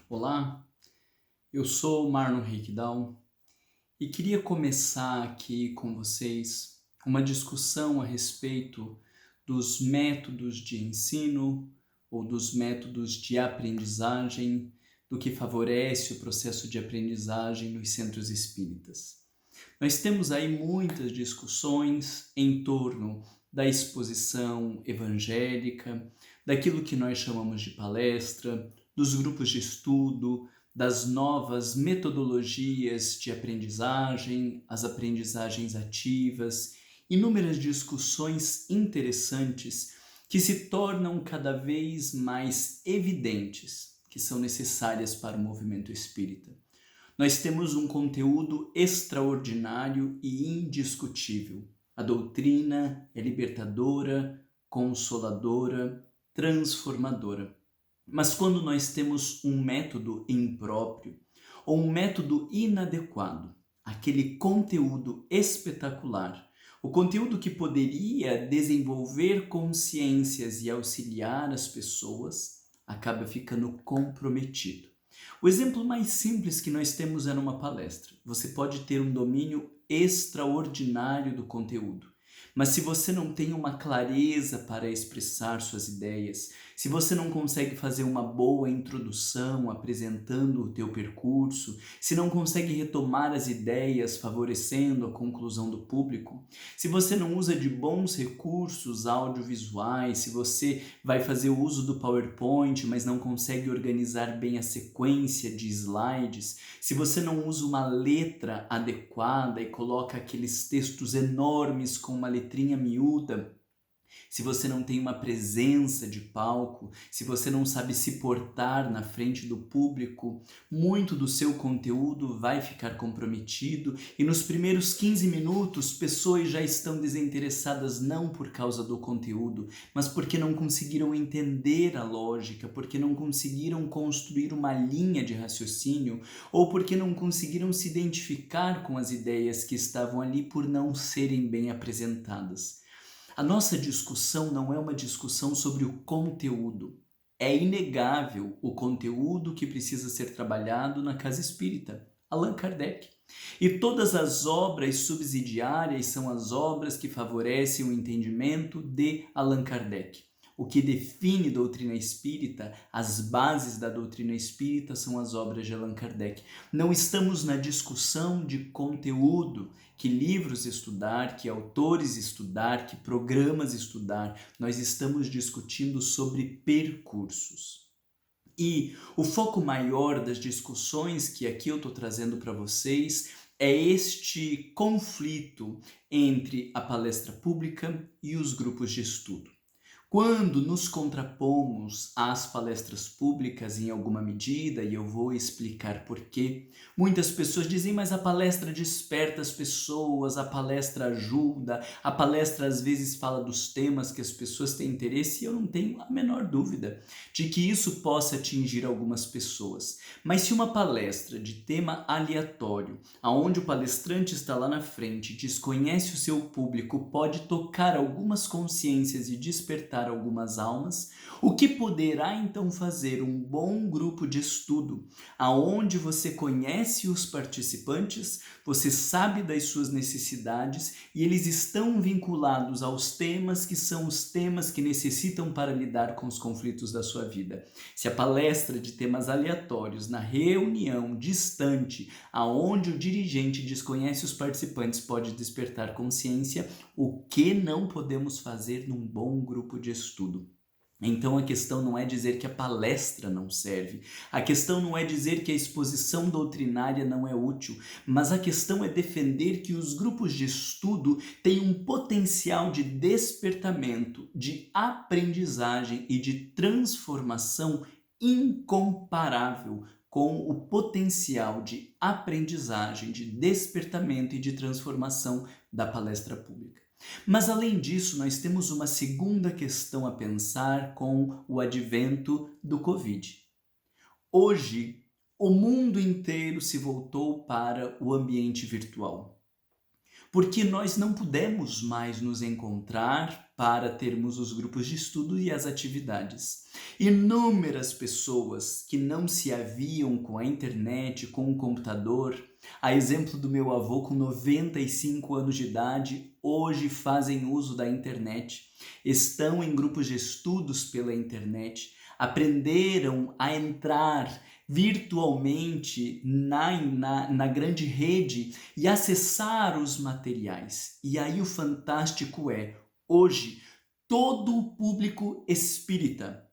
Olá, eu sou Marlon Reikdal e queria começar aqui com vocês uma discussão a respeito dos métodos de ensino ou dos métodos de aprendizagem do que favorece o processo de aprendizagem nos centros espíritas. Nós temos aí muitas discussões em torno da exposição evangélica, daquilo que nós chamamos de palestra, dos grupos de estudo, das novas metodologias de aprendizagem, as aprendizagens ativas, inúmeras discussões interessantes que se tornam cada vez mais evidentes, que são necessárias para o movimento espírita. Nós temos um conteúdo extraordinário e indiscutível. A doutrina é libertadora, consoladora, transformadora. Mas quando nós temos um método impróprio ou um método inadequado, aquele conteúdo espetacular, o conteúdo que poderia desenvolver consciências e auxiliar as pessoas, acaba ficando comprometido. O exemplo mais simples que nós temos é numa palestra. Você pode ter um domínio extraordinário do conteúdo, mas se você não tem uma clareza para expressar suas ideias, se você não consegue fazer uma boa introdução apresentando o teu percurso, se não consegue retomar as ideias favorecendo a conclusão do público, se você não usa de bons recursos audiovisuais, se você vai fazer o uso do PowerPoint, mas não consegue organizar bem a sequência de slides, se você não usa uma letra adequada e coloca aqueles textos enormes com uma letrinha miúda, se você não tem uma presença de palco, se você não sabe se portar na frente do público, muito do seu conteúdo vai ficar comprometido e nos primeiros 15 minutos pessoas já estão desinteressadas não por causa do conteúdo, mas porque não conseguiram entender a lógica, porque não conseguiram construir uma linha de raciocínio ou porque não conseguiram se identificar com as ideias que estavam ali por não serem bem apresentadas. A nossa discussão não é uma discussão sobre o conteúdo. É inegável o conteúdo que precisa ser trabalhado na casa espírita. Allan Kardec. E todas as obras subsidiárias são as obras que favorecem o entendimento de Allan Kardec. O que define doutrina espírita, as bases da doutrina espírita são as obras de Allan Kardec. Não estamos na discussão de conteúdo, que livros estudar, que autores estudar, que programas estudar. Nós estamos discutindo sobre percursos. E o foco maior das discussões que aqui eu estou trazendo para vocês é este conflito entre a palestra pública e os grupos de estudo. Quando nos contrapomos às palestras públicas em alguma medida, e eu vou explicar por quê, muitas pessoas dizem, mas a palestra desperta as pessoas, a palestra ajuda, a palestra às vezes fala dos temas que as pessoas têm interesse, e eu não tenho a menor dúvida de que isso possa atingir algumas pessoas. Mas se uma palestra de tema aleatório, aonde o palestrante está lá na frente, desconhece o seu público, pode tocar algumas consciências e despertar algumas almas, o que poderá então fazer um bom grupo de estudo, aonde você conhece os participantes, você sabe das suas necessidades e eles estão vinculados aos temas que são os temas que necessitam para lidar com os conflitos da sua vida. Se a palestra de temas aleatórios na reunião distante, aonde o dirigente desconhece os participantes, pode despertar consciência, o que não podemos fazer num bom grupo de estudo? Então a questão não é dizer que a palestra não serve, a questão não é dizer que a exposição doutrinária não é útil, mas a questão é defender que os grupos de estudo têm um potencial de despertamento, de aprendizagem e de transformação incomparável com o potencial de aprendizagem, de despertamento e de transformação da palestra pública. Mas além disso, nós temos uma segunda questão a pensar com o advento do Covid. Hoje, o mundo inteiro se voltou para o ambiente virtual. porque nós não pudemos mais nos encontrar para termos os grupos de estudo e as atividades. Inúmeras pessoas que não se haviam com a internet, com o computador, a exemplo do meu avô com 95 anos de idade, hoje fazem uso da internet, estão em grupos de estudos pela internet, aprenderam a entrar virtualmente na grande rede e acessar os materiais. E aí o fantástico é, hoje, todo o público espírita,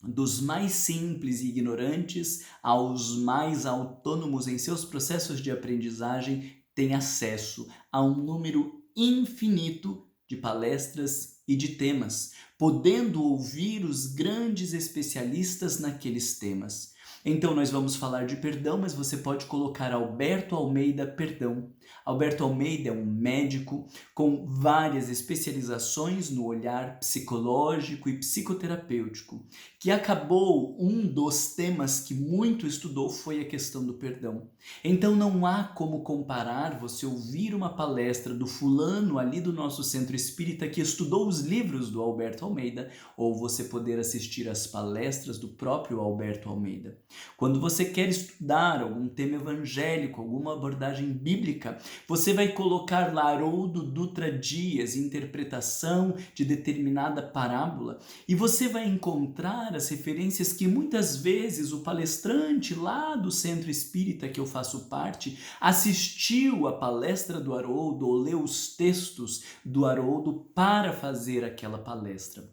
dos mais simples e ignorantes aos mais autônomos em seus processos de aprendizagem, tem acesso a um número infinito de palestras e de temas, podendo ouvir os grandes especialistas naqueles temas. Então nós vamos falar de perdão, mas você pode colocar Alberto Almeida Perdão. Alberto Almeida é um médico com várias especializações no olhar psicológico e psicoterapêutico, que acabou um dos temas que muito estudou foi a questão do perdão. Então não há como comparar você ouvir uma palestra do fulano ali do nosso centro espírita que estudou os livros do Alberto Almeida, ou você poder assistir às palestras do próprio Alberto Almeida. Quando você quer estudar algum tema evangélico, alguma abordagem bíblica, você vai colocar lá Haroldo Dutra Dias, interpretação de determinada parábola, e você vai encontrar as referências que muitas vezes o palestrante lá do centro espírita que eu faço parte assistiu à palestra do Haroldo ou leu os textos do Haroldo para fazer aquela palestra.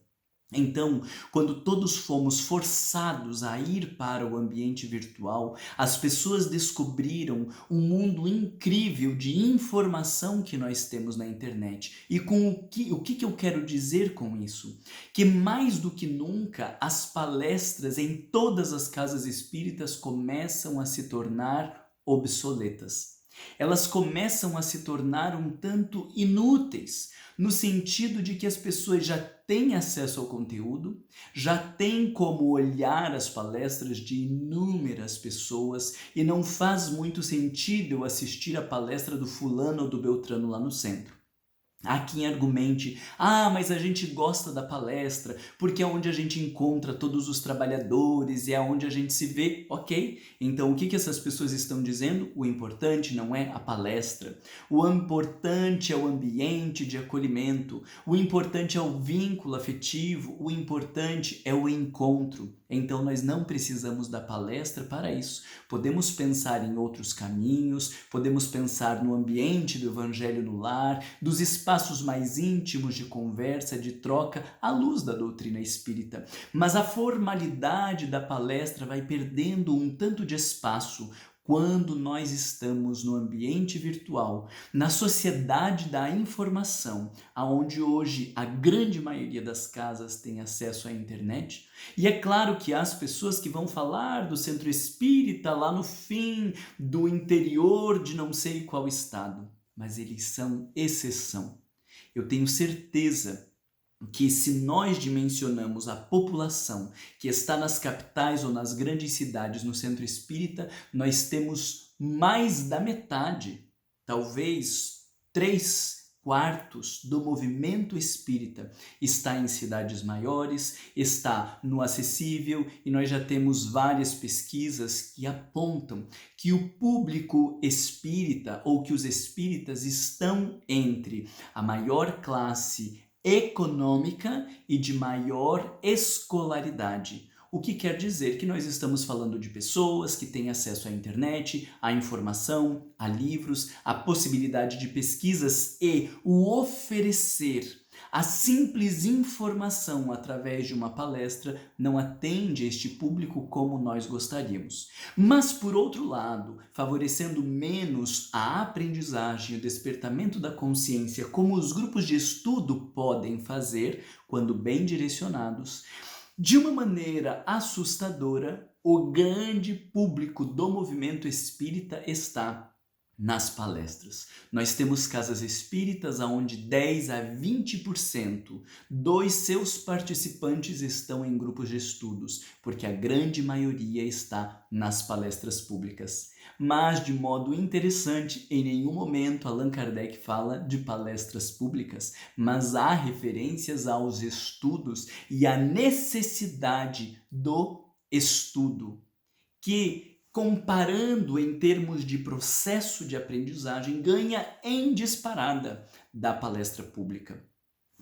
Então, quando todos fomos forçados a ir para o ambiente virtual, as pessoas descobriram um mundo incrível de informação que nós temos na internet. E com o que eu quero dizer com isso? Que mais do que nunca, as palestras em todas as casas espíritas começam a se tornar obsoletas. Elas começam a se tornar um tanto inúteis, no sentido de que as pessoas já têm acesso ao conteúdo, já têm como olhar as palestras de inúmeras pessoas e não faz muito sentido eu assistir a palestra do fulano ou do Beltrano lá no centro. Há quem argumente, mas a gente gosta da palestra porque é onde a gente encontra todos os trabalhadores e é onde a gente se vê, ok? Então o que essas pessoas estão dizendo? O importante não é a palestra, o importante é o ambiente de acolhimento, o importante é o vínculo afetivo, o importante é o encontro. Então nós não precisamos da palestra para isso. Podemos pensar em outros caminhos, podemos pensar no ambiente do evangelho no lar, dos espaços mais íntimos de conversa, de troca, à luz da doutrina espírita. Mas a formalidade da palestra vai perdendo um tanto de espaço quando nós estamos no ambiente virtual, na sociedade da informação, onde hoje a grande maioria das casas tem acesso à internet. E é claro que há as pessoas que vão falar do centro espírita lá no fim do interior de não sei qual estado, mas eles são exceção. Eu tenho certeza que se nós dimensionamos a população que está nas capitais ou nas grandes cidades no centro espírita, nós temos mais da metade, talvez 3/4 do movimento espírita está em cidades maiores, está no acessível, e nós já temos várias pesquisas que apontam que o público espírita ou que os espíritas estão entre a maior classe econômica e de maior escolaridade. O que quer dizer que nós estamos falando de pessoas que têm acesso à internet, à informação, a livros, a possibilidade de pesquisas e o oferecer a simples informação através de uma palestra não atende este público como nós gostaríamos. Mas, por outro lado, favorecendo menos a aprendizagem e o despertamento da consciência, como os grupos de estudo podem fazer, quando bem direcionados, de uma maneira assustadora, o grande público do movimento espírita está nas palestras. Nós temos casas espíritas onde 10 a 20% dos seus participantes estão em grupos de estudos, porque a grande maioria está nas palestras públicas. Mas, de modo interessante, em nenhum momento Allan Kardec fala de palestras públicas, mas há referências aos estudos e à necessidade do estudo, que, comparando em termos de processo de aprendizagem, ganha em disparada da palestra pública.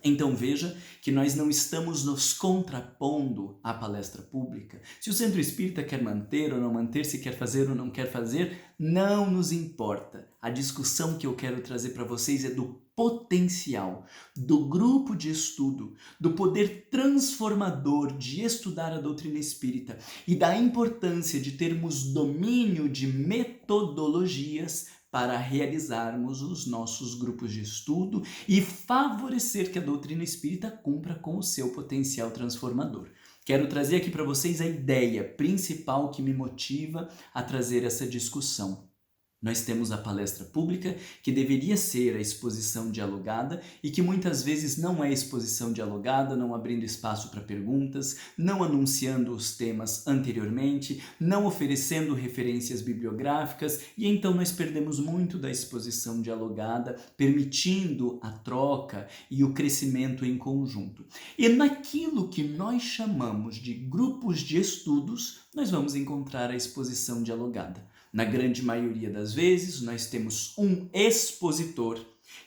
Então veja que nós não estamos nos contrapondo à palestra pública. Se o centro espírita quer manter ou não manter, se quer fazer ou não quer fazer, não nos importa. A discussão que eu quero trazer para vocês é do potencial, do grupo de estudo, do poder transformador de estudar a doutrina espírita e da importância de termos domínio de metodologias para realizarmos os nossos grupos de estudo e favorecer que a doutrina espírita cumpra com o seu potencial transformador. Quero trazer aqui para vocês a ideia principal que me motiva a trazer essa discussão. Nós temos a palestra pública, que deveria ser a exposição dialogada e que muitas vezes não é exposição dialogada, não abrindo espaço para perguntas, não anunciando os temas anteriormente, não oferecendo referências bibliográficas, e então nós perdemos muito da exposição dialogada, permitindo a troca e o crescimento em conjunto. E naquilo que nós chamamos de grupos de estudos, nós vamos encontrar a exposição dialogada. Na grande maioria das vezes, nós temos um expositor,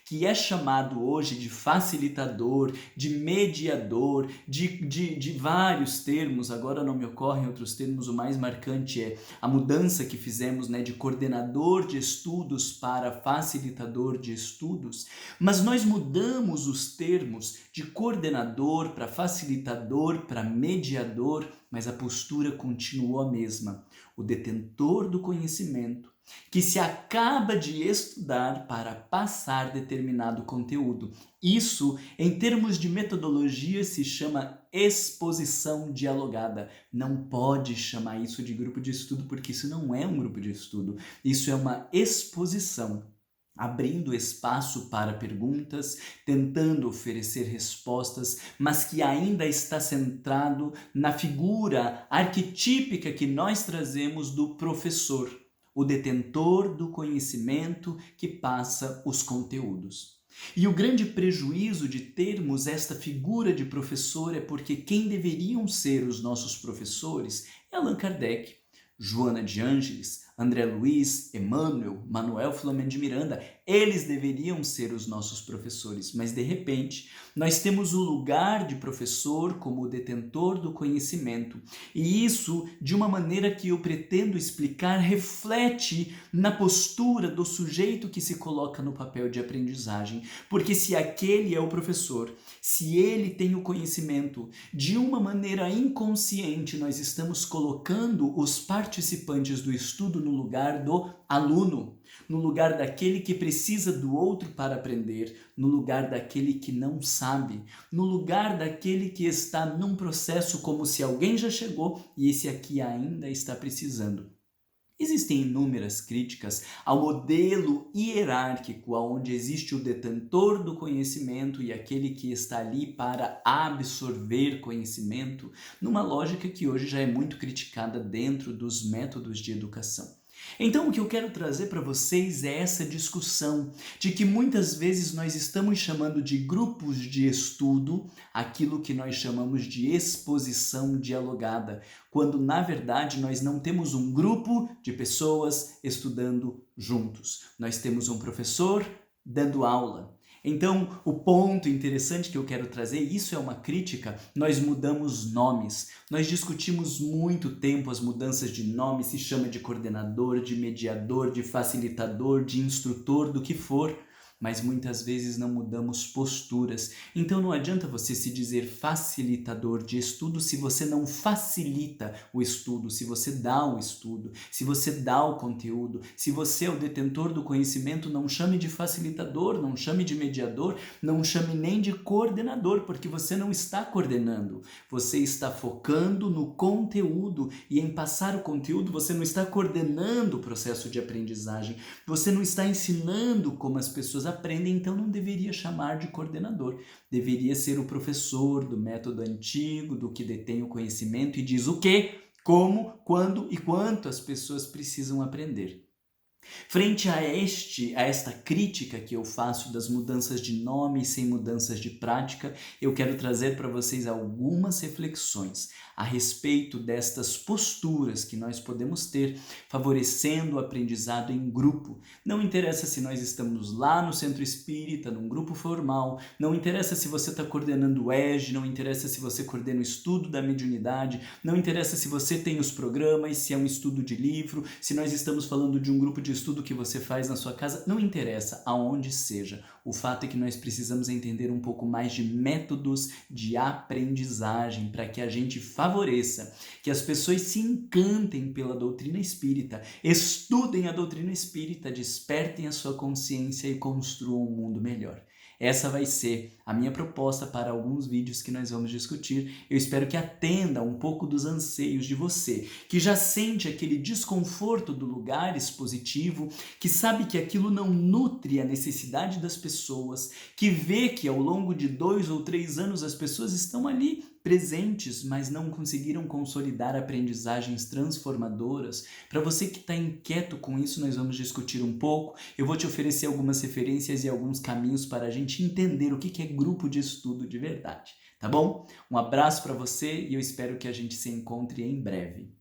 que é chamado hoje de facilitador, de mediador, de vários termos. Agora não me ocorrem outros termos, o mais marcante é a mudança que fizemos, de coordenador de estudos para facilitador de estudos, mas nós mudamos os termos de coordenador para facilitador para mediador, mas a postura continuou a mesma. O detentor do conhecimento, que se acaba de estudar para passar determinado conteúdo. Isso, em termos de metodologia, se chama exposição dialogada. Não pode chamar isso de grupo de estudo, porque isso não é um grupo de estudo. Isso é uma exposição, abrindo espaço para perguntas, tentando oferecer respostas, mas que ainda está centrado na figura arquetípica que nós trazemos do professor, o detentor do conhecimento que passa os conteúdos. E o grande prejuízo de termos esta figura de professor é porque quem deveriam ser os nossos professores é Allan Kardec, Joana de Ângeles, André Luiz, Emmanuel, Manuel Filomeno de Miranda. Eles deveriam ser os nossos professores, mas de repente nós temos o lugar de professor como o detentor do conhecimento. E isso, de uma maneira que eu pretendo explicar, reflete na postura do sujeito que se coloca no papel de aprendizagem. Porque se aquele é o professor, se ele tem o conhecimento, de uma maneira inconsciente nós estamos colocando os participantes do estudo no lugar do aluno, no lugar daquele que precisa do outro para aprender, no lugar daquele que não sabe, no lugar daquele que está num processo como se alguém já chegou e esse aqui ainda está precisando. Existem inúmeras críticas ao modelo hierárquico, onde existe o detentor do conhecimento e aquele que está ali para absorver conhecimento, numa lógica que hoje já é muito criticada dentro dos métodos de educação. Então, o que eu quero trazer para vocês é essa discussão de que muitas vezes nós estamos chamando de grupos de estudo aquilo que nós chamamos de exposição dialogada, quando na verdade nós não temos um grupo de pessoas estudando juntos. Nós temos um professor dando aula. Então, o ponto interessante que eu quero trazer, isso é uma crítica, nós mudamos nomes. Nós discutimos muito tempo as mudanças de nome, se chama de coordenador, de mediador, de facilitador, de instrutor, do que for. mas muitas vezes não mudamos posturas. Então não adianta você se dizer facilitador de estudo se você não facilita o estudo, se você dá o estudo, se você dá o conteúdo, se você é o detentor do conhecimento, não chame de facilitador, não chame de mediador, não chame nem de coordenador, porque você não está coordenando, você está focando no conteúdo e em passar o conteúdo você não está coordenando o processo de aprendizagem, você não está ensinando como as pessoas aprendem, então não deveria chamar de coordenador, deveria ser o professor do método antigo, do que detém o conhecimento e diz o que, como, quando e quanto as pessoas precisam aprender. Frente a esta crítica que eu faço das mudanças de nome sem mudanças de prática, eu quero trazer para vocês algumas reflexões a respeito destas posturas que nós podemos ter favorecendo o aprendizado em grupo. Não interessa se nós estamos lá no centro espírita, num grupo formal, não interessa se você está coordenando o EJE, não interessa se você coordena o estudo da mediunidade, não interessa se você tem os programas, se é um estudo de livro, se nós estamos falando de um grupo de estudo que você faz na sua casa, não interessa aonde seja. O fato é que nós precisamos entender um pouco mais de métodos de aprendizagem para que a gente favoreça, que as pessoas se encantem pela doutrina espírita, estudem a doutrina espírita, despertem a sua consciência e construam um mundo melhor. Essa vai ser a minha proposta para alguns vídeos que nós vamos discutir. Eu espero que atenda um pouco dos anseios de você, que já sente aquele desconforto do lugar expositivo, que sabe que aquilo não nutre a necessidade das pessoas, que vê que ao longo de 2 ou 3 anos as pessoas estão ali presentes, mas não conseguiram consolidar aprendizagens transformadoras. Para você que está inquieto com isso, nós vamos discutir um pouco. Eu vou te oferecer algumas referências e alguns caminhos para a gente entender o que é grupo de estudo de verdade, tá bom? Um abraço para você e eu espero que a gente se encontre em breve.